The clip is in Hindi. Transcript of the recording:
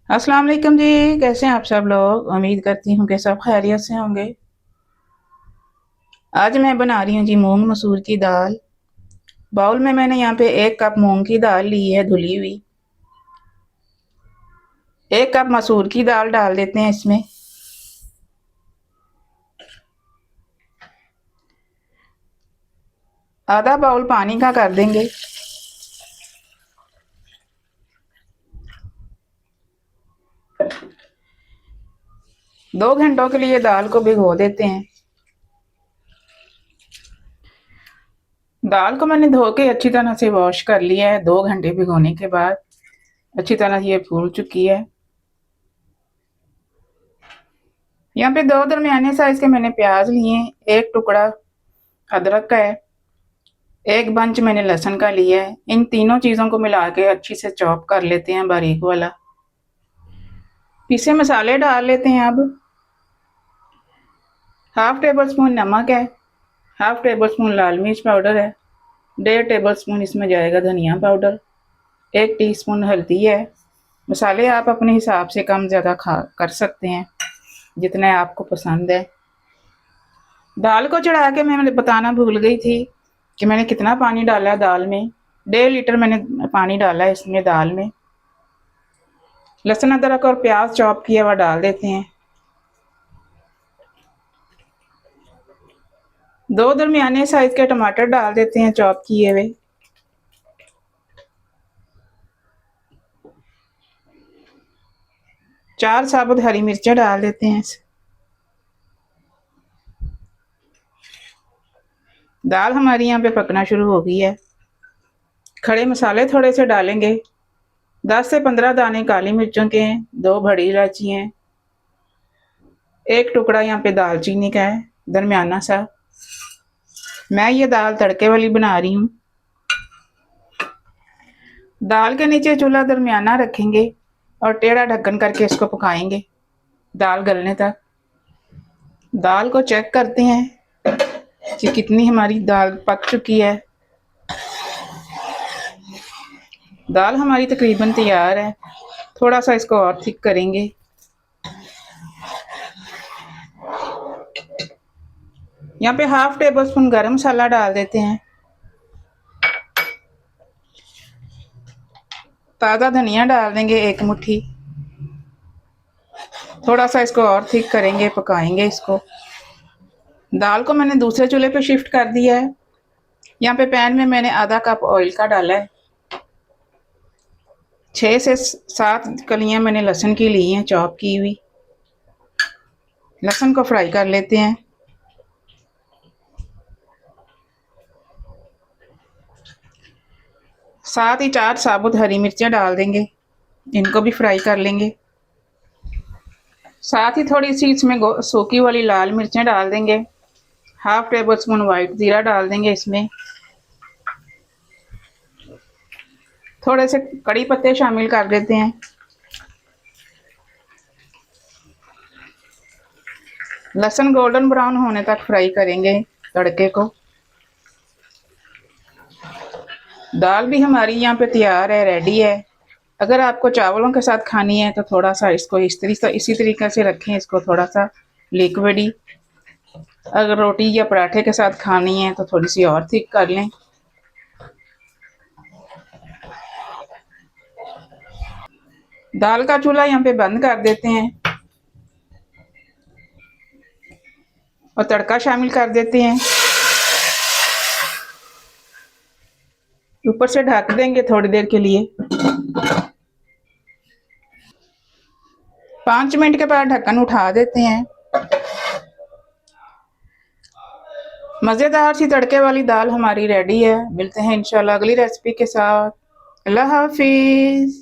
अस्सलाम वालेकुम जी। कैसे हैं आप सब लोग? उम्मीद करती हूँ कि सब खैरियत से होंगे। आज मैं बना रही हूँ जी मूंग मसूर की दाल। बाउल में मैंने यहाँ पे 1 कप मूंग की दाल ली है धुली हुई। 1 कप मसूर की दाल डाल देते हैं इसमें। आधा बाउल पानी का कर देंगे। 2 घंटों के लिए दाल को भिगो देते हैं। दाल को मैंने धो के अच्छी तरह से वॉश कर लिया है। 2 घंटे भिगोने के बाद अच्छी तरह ये फूल चुकी है। यहाँ पे 2 दरमियाने साइज के मैंने प्याज लिए, 1 टुकड़ा अदरक का है, 1 बंच मैंने लहसुन का लिया है। इन तीनों चीज़ों को मिला के अच्छी से चॉप कर लेते हैं बारीक वाला। पीसे मसाले डाल लेते हैं अब। 1/2 टेबल स्पून नमक है, 1/2 टेबल स्पून लाल मिर्च पाउडर है, 1.5 टेबल स्पून इसमें जाएगा धनिया पाउडर, 1 टीस्पून हल्दी है। मसाले आप अपने हिसाब से कम ज़्यादा खा कर सकते हैं जितने आपको पसंद है। दाल को चढ़ा के मैं बताना भूल गई थी कि मैंने कितना पानी डाला है दाल में। 1.5 लीटर मैंने पानी डाला है इसमें दाल में। लहसुन अदरक और प्याज चॉप किया हुआ डाल देते हैं। 2 दरमियाने साइज के टमाटर डाल देते हैं चॉप किए हुए। 4 साबुत हरी मिर्चें डाल देते हैं। दाल हमारी यहाँ पे पकना शुरू हो गई है। खड़े मसाले थोड़े से डालेंगे। 10 से 15 दाने काली मिर्चों के हैं, 2 बड़ी इलायची हैं, 1 टुकड़ा यहाँ पे दालचीनी का है दरमियाना सा। मैं ये दाल तड़के वाली बना रही हूँ। दाल के नीचे चूल्हा दरमियाना रखेंगे और टेढ़ा ढक्कन करके इसको पकाएंगे दाल गलने तक। दाल को चेक करते हैं कि कितनी हमारी दाल पक चुकी है। दाल हमारी तकरीबन तैयार है। थोड़ा सा इसको और थिक करेंगे। यहाँ पे 1/2 टेबल स्पून गरम मसाला डाल देते हैं। ताज़ा धनिया डाल देंगे 1 मुट्ठी। थोड़ा सा इसको और थिक करेंगे, पकाएंगे इसको। दाल को मैंने दूसरे चूल्हे पे शिफ्ट कर दिया है। यहाँ पे पैन में मैंने आधा कप ऑयल का डाला है। 6 से 7 कलियां मैंने लहसुन की ली हैं चॉप की हुई। लहसुन को फ्राई कर लेते हैं। साथ ही 4 साबुत हरी मिर्चें डाल देंगे, इनको भी फ्राई कर लेंगे। साथ ही थोड़ी सी इसमें सूखी वाली लाल मिर्चें डाल देंगे। 1/2 टेबल स्पून वाइट जीरा डाल देंगे इसमें। थोड़े से कड़ी पत्ते शामिल कर देते हैं। लहसुन गोल्डन ब्राउन होने तक फ्राई करेंगे तड़के को। दाल भी हमारी यहाँ पे तैयार है, रेडी है। अगर आपको चावलों के साथ खानी है तो थोड़ा सा इसको इसी तरीके से रखें, इसको थोड़ा सा लिक्विड ही। अगर रोटी या पराठे के साथ खानी है तो थोड़ी सी और थिक कर लें। दाल का चूल्हा यहाँ पे बंद कर देते हैं और तड़का शामिल कर देते हैं। ऊपर से ढक देंगे थोड़ी देर के लिए। 5 मिनट के बाद ढक्कन उठा देते हैं। मज़ेदार सी तड़के वाली दाल हमारी रेडी है। मिलते हैं इंशाल्लाह अगली रेसिपी के साथ। अल्लाह हाफिज़।